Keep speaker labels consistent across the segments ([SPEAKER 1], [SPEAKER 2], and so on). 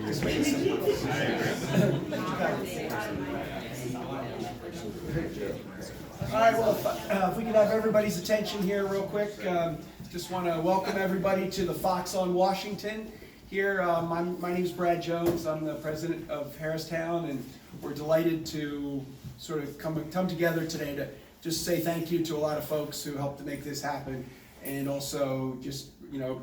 [SPEAKER 1] Just make it simple. All right, well, if we could have everybody's attention here real quick. Just want to welcome everybody to the Fox on Washington. Here, my name is Brad Jones. I'm the president of Harristown, and we're delighted to sort of come together today to just say thank you to a lot of folks who helped to make this happen, and also just, you know,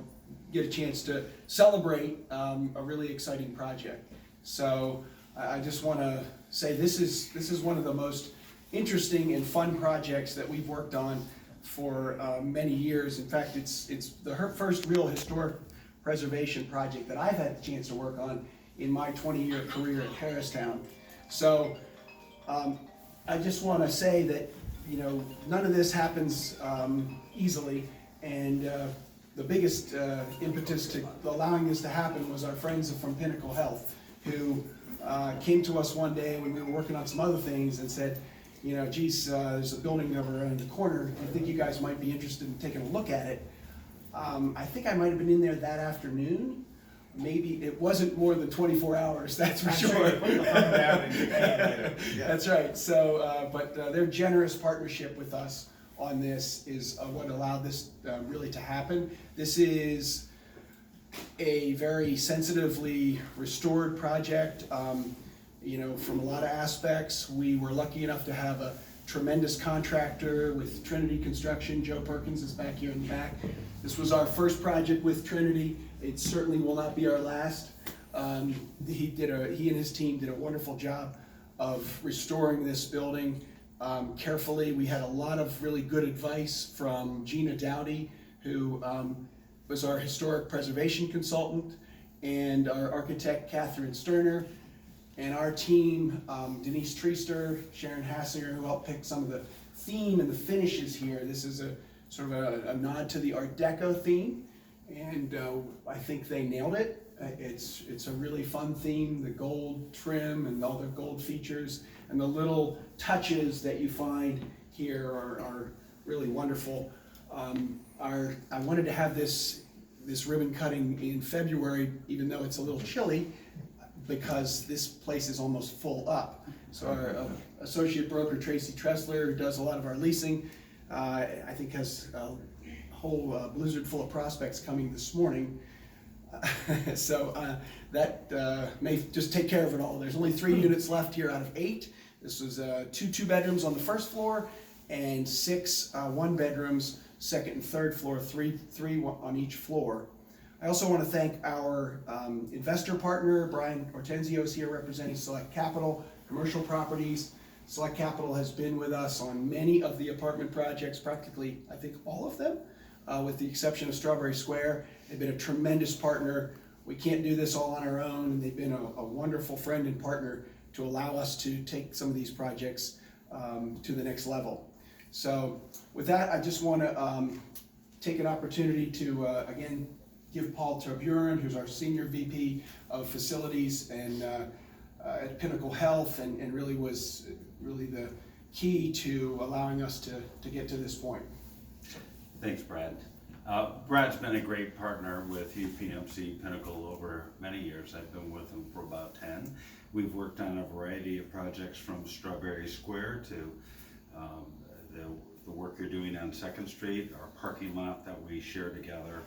[SPEAKER 1] get a chance to celebrate a really exciting project. So I just want to say this is one of the most interesting and fun projects that we've worked on for many years. In fact, it's the first real historic preservation project that I've had the chance to work on in my 20-year career at Harristown. So I just want to say that, you know, none of this happens easily, and the biggest impetus to allowing this to happen was our friends from Pinnacle Health, who came to us one day when we were working on some other things and said, you know, geez, there's a building over around the corner. I think you guys might be interested in taking a look at it. I think I might have been in there that afternoon. Maybe it wasn't more than 24 hours, that's for sure. That's right. So, but their generous partnership with us on this is what allowed this really to happen. This is a very sensitively restored project. You know, from a lot of aspects. We were lucky enough to have a tremendous contractor with Trinity Construction. Joe Perkins is back here in the back. This was our first project with Trinity. It certainly will not be our last. He and his team did a wonderful job of restoring this building carefully. We had a lot of really good advice from Gina Dowdy, who was our historic preservation consultant, and our architect, Catherine Sterner, and our team, Denise Treaster, Sharon Hassinger, who helped pick some of the theme and the finishes here. This is a sort of a nod to the Art Deco theme, and I think they nailed it. It's a really fun theme, the gold trim and all the gold features, and the little touches that you find here are really wonderful. I wanted to have this ribbon cutting in February, even though it's a little chilly, because this place is almost full up. So our associate broker, Tracy Tressler, who does a lot of our leasing, I think has a whole blizzard full of prospects coming this morning. So that may just take care of it all. There's only 3 units left here out of 8. This was 2 bedrooms on the first floor and 6 1 bedrooms, second and third floor, three on each floor. I also want to thank our investor partner, Brian Ortenzio is here representing Select Capital, Commercial Properties. Select Capital has been with us on many of the apartment projects, practically, I think, all of them, with the exception of Strawberry Square. They've been a tremendous partner. We can't do this all on our own, and they've been a wonderful friend and partner to allow us to take some of these projects to the next level. So with that, I just want to take an opportunity to, again, give Paul Terburen, who's our Senior VP of Facilities and at Pinnacle Health, and really was the key to allowing us to get to this point.
[SPEAKER 2] Thanks, Brad. Brad's been a great partner with UPMC Pinnacle over many years. I've been with him for about 10. We've worked on a variety of projects from Strawberry Square to the work you're doing on 2nd Street, our parking lot that we share together.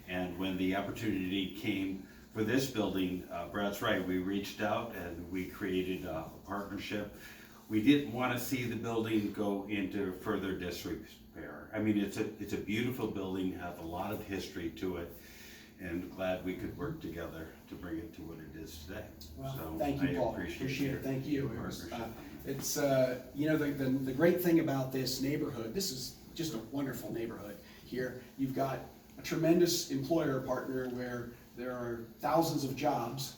[SPEAKER 2] And when the opportunity came for this building, Brad's right, we reached out and we created a partnership. We didn't want to see the building go into further disrepair. I mean, it's a beautiful building, has a lot of history to it, and glad we could work together to bring it to what it is today.
[SPEAKER 1] Well,
[SPEAKER 2] so
[SPEAKER 1] thank you, Paul. Appreciate it. Thank you. It's you know, the great thing about this neighborhood, this is just a wonderful neighborhood here. You've got a tremendous employer partner where there are thousands of jobs,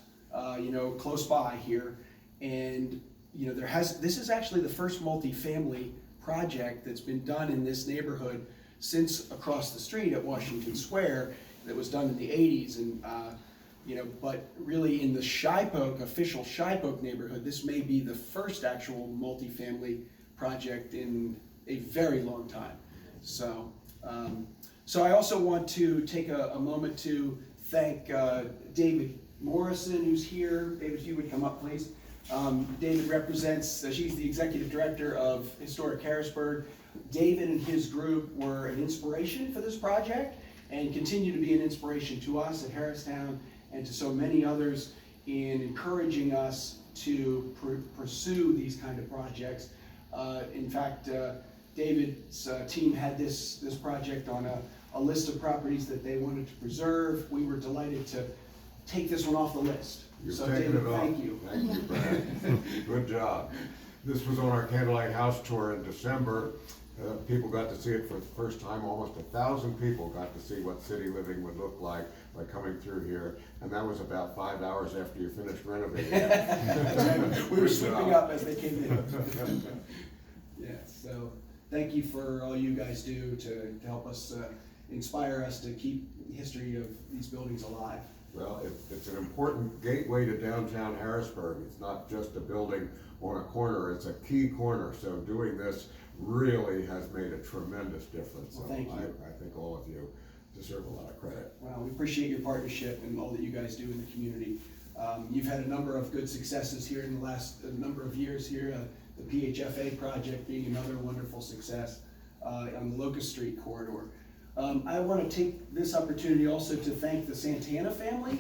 [SPEAKER 1] you know, close by here, and you know, this is actually the first multifamily project that's been done in this neighborhood since across the street at Washington Square that was done in the 80s, and you know, but really in the Shipoke, official Shipoke neighborhood, this may be the first actual multifamily project in a very long time. So, so I also want to take a moment to thank David Morrison, who's here. David, if you would come up, please. David represents, she's the executive director of Historic Harrisburg. David and his group were an inspiration for this project and continue to be an inspiration to us at Harristown and to so many others in encouraging us to pursue these kind of projects. In fact, David's team had this project on a list of properties that they wanted to preserve. We were delighted to take this one off the list.
[SPEAKER 3] You've
[SPEAKER 1] So
[SPEAKER 3] taken
[SPEAKER 1] David,
[SPEAKER 3] it off.
[SPEAKER 1] thank you.
[SPEAKER 3] Thank you, Brad. Good job. This was on our Candlelight House tour in December. People got to see it for the first time. Almost 1,000 people got to see what city living would look like by coming through here. And that was about 5 hours after you finished renovating it.
[SPEAKER 1] We were
[SPEAKER 3] Good
[SPEAKER 1] slipping
[SPEAKER 3] job.
[SPEAKER 1] up as they came in. Yeah, so thank you for all you guys do to help us, inspire us to keep the history of these buildings alive.
[SPEAKER 3] Well, it's an important gateway to downtown Harrisburg. It's not just a building on a corner, it's a key corner. So doing this really has made a tremendous difference.
[SPEAKER 1] Well,
[SPEAKER 3] So
[SPEAKER 1] thank you.
[SPEAKER 3] I think all of you deserve a lot of credit.
[SPEAKER 1] Well, we appreciate your partnership and all that you guys do in the community. You've had a number of good successes here in the last number of years here. The PHFA project being another wonderful success on the Locust Street corridor. I want to take this opportunity also to thank the Santana family.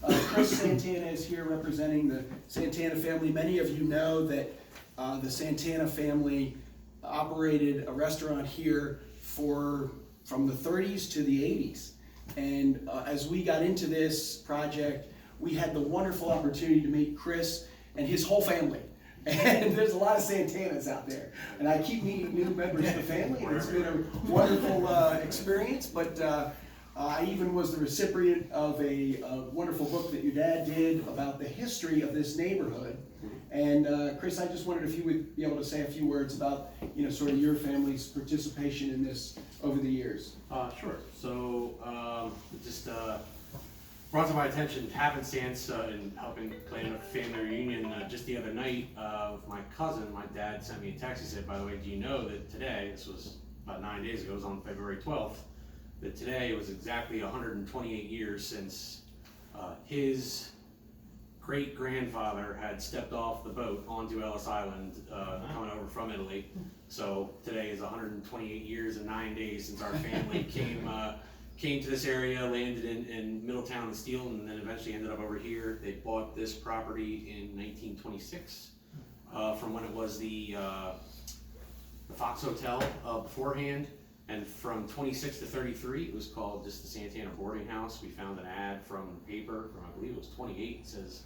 [SPEAKER 1] Chris Santana is here representing the Santana family. Many of you know that the Santana family operated a restaurant here from the 30s to the 80s. And as we got into this project, we had the wonderful opportunity to meet Chris and his whole family. And there's a lot of Santanas out there. And I keep meeting new members of the family, and it's been a wonderful experience. But I even was the recipient of a wonderful book that your dad did about the history of this neighborhood. And Chris, I just wondered if you would be able to say a few words about, sort of your family's participation in this over the years.
[SPEAKER 4] Sure. So just brought to my attention happenstance in helping plan a family reunion just the other night of my cousin. My dad sent me a text. He said, by the way, do you know that today, this was about 9 days ago, it was on February 12th, that today was exactly 128 years since his great-grandfather had stepped off the boat onto Ellis Island coming over from Italy. So today is 128 years and 9 days since our family came to this area, landed in Middletown and Steele, and then eventually ended up over here. They bought this property in 1926 from when it was the Fox Hotel beforehand. And from 26 to 33, it was called just the Santana Boarding House. We found an ad from the paper from, I believe it was 28. It says,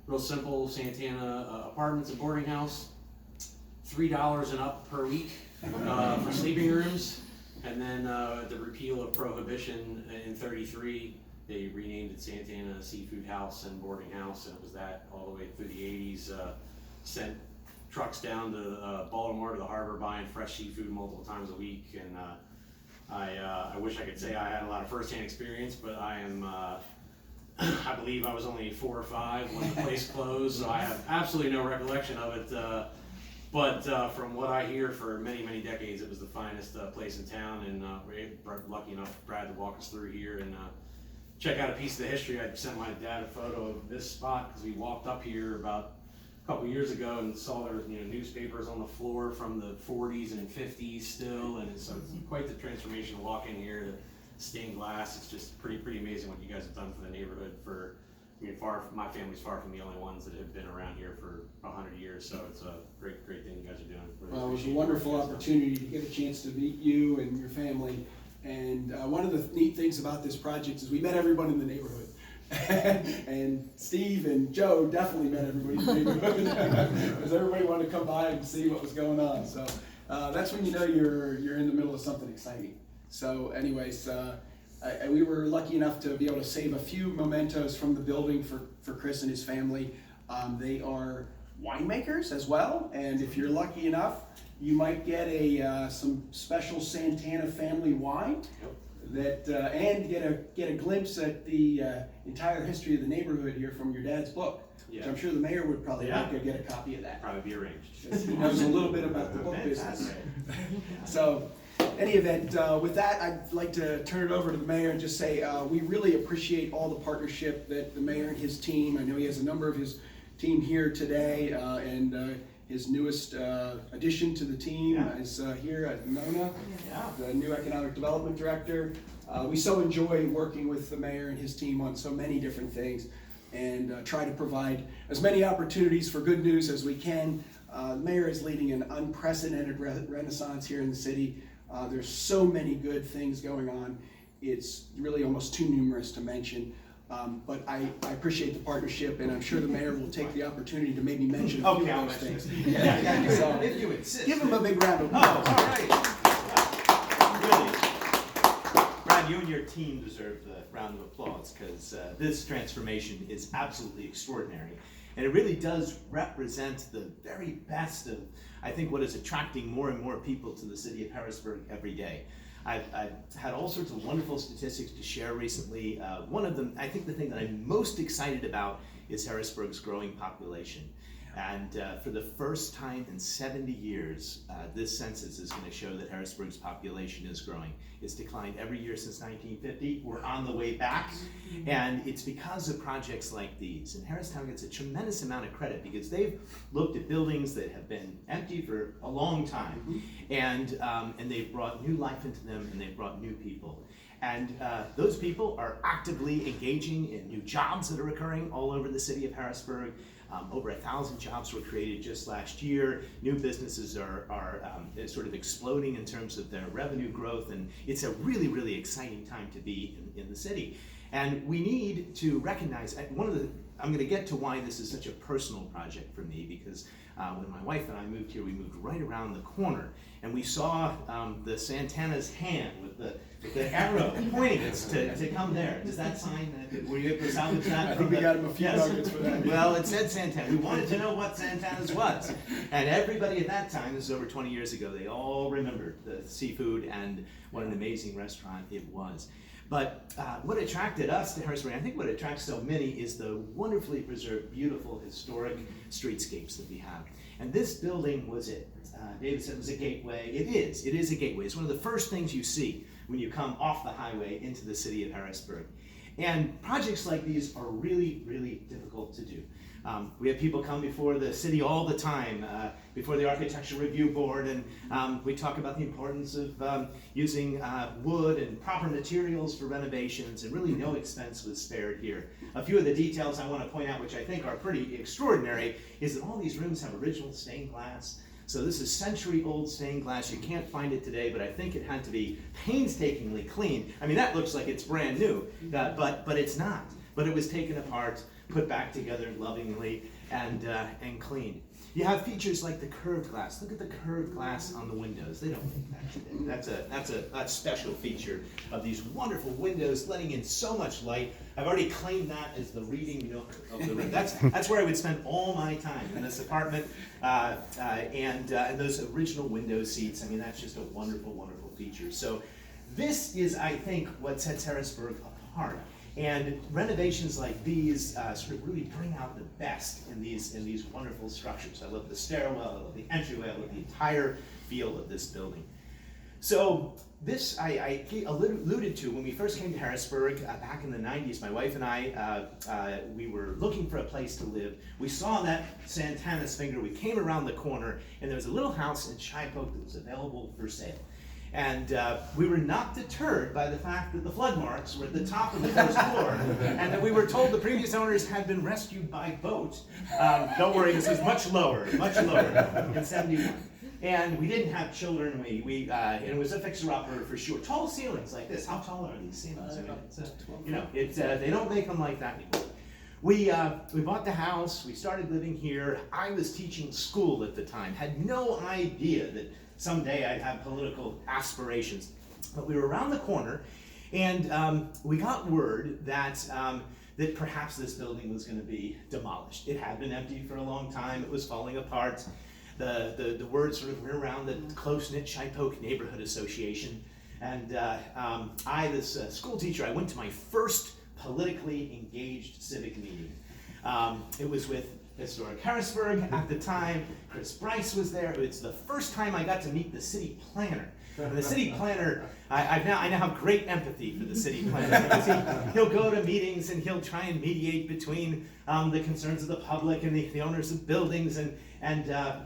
[SPEAKER 4] real simple, Santana apartments and boarding house, $3 and up per week for sleeping rooms. And then the repeal of Prohibition in 33, they renamed it Santana Seafood House and Boarding House, and it was that all the way through the 80s. Sent trucks down to Baltimore to the harbor buying fresh seafood multiple times a week. And I wish I could say I had a lot of first-hand experience, but I am, I believe I was only 4 or 5 when the place closed, so I have absolutely no recollection of it. But from what I hear for many, many decades, it was the finest place in town, and we're lucky enough Brad to walk us through here and check out a piece of the history. I sent my dad a photo of this spot because we walked up here about a couple years ago and saw there was newspapers on the floor from the 40s and 50s still, and so it's quite the transformation to walk in here. The stained glass, it's just pretty amazing what you guys have done for the neighborhood. My family's far from the only ones that have been around here for 100 years, so it's a great thing you guys are doing. Really
[SPEAKER 1] Well, it was a
[SPEAKER 4] appreciate
[SPEAKER 1] wonderful
[SPEAKER 4] what you guys
[SPEAKER 1] opportunity to get a chance to meet you and your family. And one of the neat things about this project is we met everyone in the neighborhood. And Steve and Joe definitely met everybody in the neighborhood because everybody wanted to come by and see what was going on. So that's when you know you're in the middle of something exciting. So anyways, we were lucky enough to be able to save a few mementos from the building for Chris and his family. They are winemakers as well, and if you're lucky enough, you might get some special Santana family wine. That and get a glimpse at the entire history of the neighborhood here from your dad's book.
[SPEAKER 4] Yeah.
[SPEAKER 1] Which I'm sure the mayor would probably like to get a copy of that.
[SPEAKER 4] Probably be arranged.
[SPEAKER 1] He knows a little bit about the book business. So, any event, with that, I'd like to turn it over to the mayor and just say, we really appreciate all the partnership that the mayor and his team, I know he has a number of his team here today, and his newest addition to the team is here at Nona, the new economic development director. We so enjoy working with the mayor and his team on so many different things, and try to provide as many opportunities for good news as we can. The mayor is leading an unprecedented renaissance here in the city. There's so many good things going on. It's really almost too numerous to mention. But I appreciate the partnership, and I'm sure the mayor will take the opportunity to maybe mention a few of those things. So,
[SPEAKER 5] If you insist.
[SPEAKER 1] give him a big round of
[SPEAKER 5] Oh,
[SPEAKER 1] applause.
[SPEAKER 5] all right. Really, Brad, you and your team deserve the round of applause, because this transformation is absolutely extraordinary. And it really does represent the very best of, I think, what is attracting more and more people to the city of Harrisburg every day. I've had all sorts of wonderful statistics to share recently. One of them, I think the thing that I'm most excited about is Harrisburg's growing population. And for the first time in 70 years, this census is going to show that Harrisburg's population is growing. It's declined every year since 1950. We're on the way back. And it's because of projects like these. And Harristown gets a tremendous amount of credit because they've looked at buildings that have been empty for a long time. And they've brought new life into them, and they've brought new people. And those people are actively engaging in new jobs that are occurring all over the city of Harrisburg. Over 1,000 jobs were created just last year. New businesses are sort of exploding in terms of their revenue growth, and it's a really, really exciting time to be in the city. And we need to recognize, I'm going to get to why this is such a personal project for me, because when my wife and I moved here, we moved right around the corner, and we saw the Santana's hand with the arrow pointing us to come there. Does that sign, were you able to salvage that?
[SPEAKER 1] I think we got him a few nuggets for that.
[SPEAKER 5] Well, it said Santana. We wanted to know what Santana's was. And everybody at that time, this is over 20 years ago, they all remembered the seafood and what an amazing restaurant it was. But what attracted us to Harrisburg, I think what attracts so many, is the wonderfully preserved, beautiful, historic streetscapes that we have. And this building was it. David said it was a gateway. It is a gateway. It's one of the first things you see when you come off the highway into the city of Harrisburg. And projects like these are really, really difficult to do. We have people come before the city all the time, before the Architecture Review Board, and we talk about the importance of using wood and proper materials for renovations, and really no expense was spared here. A few of the details I want to point out, which I think are pretty extraordinary, is that all these rooms have original stained glass. So this is century-old stained glass. You can't find it today, but I think it had to be painstakingly cleaned. I mean, that looks like it's brand new, but it's not. But it was taken apart, put back together lovingly, and cleaned. You have features like the curved glass. Look at the curved glass on the windows. They don't make that today. That's a special feature of these wonderful windows, letting in so much light. I've already claimed that as the reading nook of the room. That's where I would spend all my time, in this apartment, and those original window seats. I mean, that's just a wonderful, wonderful feature. So this is, I think, what sets Harrisburg apart. And renovations like these sort of really bring out the best in these wonderful structures. I love the stairwell, I love the entryway, I love the entire feel of this building. So this I alluded to when we first came to Harrisburg back in the 90s. My wife and I, we were looking for a place to live. We saw that Santana's Finger. We came around the corner, and there was a little house in Shipoke that was available for sale. And we were not deterred by the fact that the flood marks were at the top of the first floor, and that we were told the previous owners had been rescued by boat. Don't worry, this is much lower in 71. And we didn't have children. And it was a fixer-upper for sure. Tall ceilings like this. How tall are these ceilings? I mean, they don't make them like that anymore. We bought the house. We started living here. I was teaching school at the time. Had no idea that someday I'd have political aspirations. But we were around the corner, and we got word that that perhaps this building was going to be demolished. It had been empty for a long time. It was falling apart. The word sort of went around the close-knit Shipoke Neighborhood Association. And this school teacher, I went to my first politically engaged civic meeting. It was with Historic Harrisburg at the time. Chris Bryce was there. It's the first time I got to meet the city planner. And the city planner, I now have great empathy for the city planner, because he'll go to meetings and he'll try and mediate between the concerns of the public and the owners of buildings,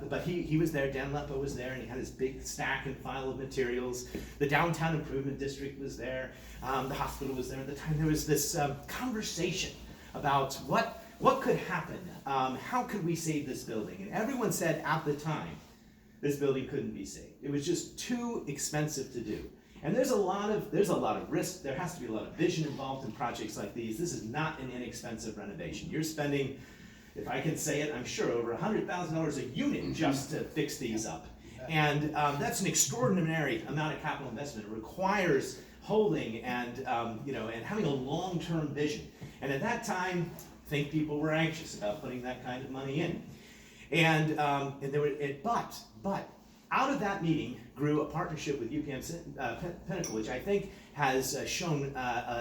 [SPEAKER 5] but he was there. Dan Leppo was there, and he had his big stack and file of materials. The downtown improvement district was there. The hospital was there at the time. There was this conversation about what could happen. How could we save this building? And everyone said at the time, this building couldn't be saved. It was just too expensive to do. And there's a lot of risk. There has to be a lot of vision involved in projects like these. This is not an inexpensive renovation. You're spending, if I can say it, I'm sure over $100,000 a unit just to fix these up. And that's an extraordinary amount of capital investment. It requires holding and having a long-term vision. And at that time, I think people were anxious about putting that kind of money in. But out of that meeting grew a partnership with UPM Pinnacle, which I think has shown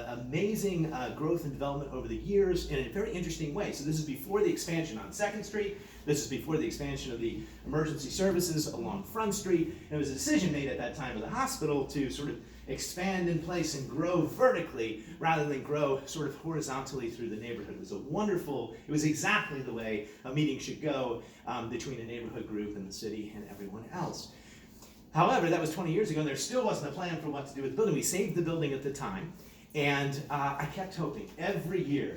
[SPEAKER 5] amazing growth and development over the years in a very interesting way. So this is before the expansion on 2nd Street. This is before the expansion of the emergency services along Front Street. And it was a decision made at that time of the hospital to sort of expand in place and grow vertically rather than grow sort of horizontally through the neighborhood. It was exactly the way a meeting should go between a neighborhood group and the city and everyone else. However, that was 20 years ago, and there still wasn't a plan for what to do with the building. We saved the building at the time, and I kept hoping every year,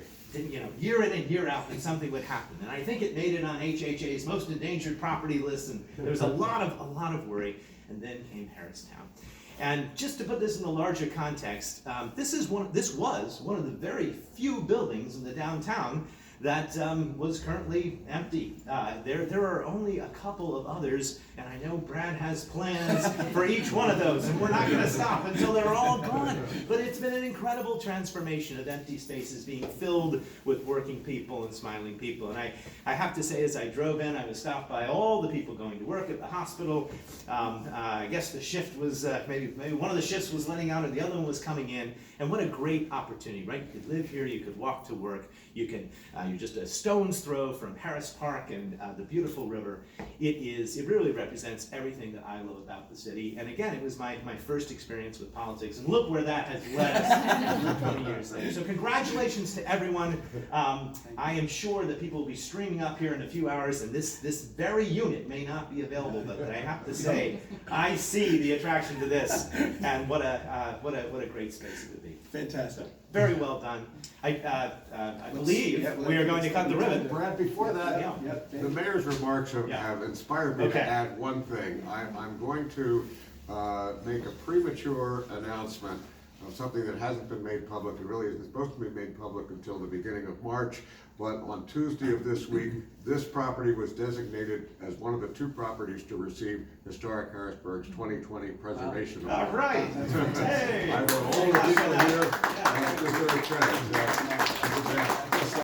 [SPEAKER 5] year in and year out, that something would happen. And I think it made it on HHA's most endangered property list, and there was a lot of worry. And then came Harristown. And just to put this in a larger context, this was one of the very few buildings in the downtown that was currently empty. There are only a couple of others, and I know Brad has plans for each one of those, and we're not going to stop until they're all gone. But it's been an incredible transformation of empty spaces being filled with working people and smiling people. And I have to say, as I drove in, I was stopped by all the people going to work at the hospital. I guess the shift was, maybe one of the shifts was letting out and the other one was coming in. And what a great opportunity, right? You could live here, you could walk to work, you're just a stone's throw from Harris Park and the beautiful river. It really represents everything that I love about the city. And again, it was my first experience with politics, and look where that has led us 20 years later. So congratulations to everyone. I am sure that people will be streaming up here in a few hours, and this very unit may not be available, but I have to say, I see the attraction to this, and what a great space it would be.
[SPEAKER 1] Fantastic.
[SPEAKER 5] Very well done. I believe we are going to cut the ribbon.
[SPEAKER 3] Brad, before that,
[SPEAKER 5] Yeah.
[SPEAKER 3] the mayor's remarks have inspired me
[SPEAKER 5] Okay.
[SPEAKER 3] to add one thing. I'm going to make a premature announcement of something that hasn't been made public. It really isn't supposed to be made public until the beginning of March. But on Tuesday of this week, this property was designated as one of the 2 properties to receive Historic Harrisburg's 2020 Preservation Award.
[SPEAKER 5] All right. Hey.
[SPEAKER 3] I wrote all the people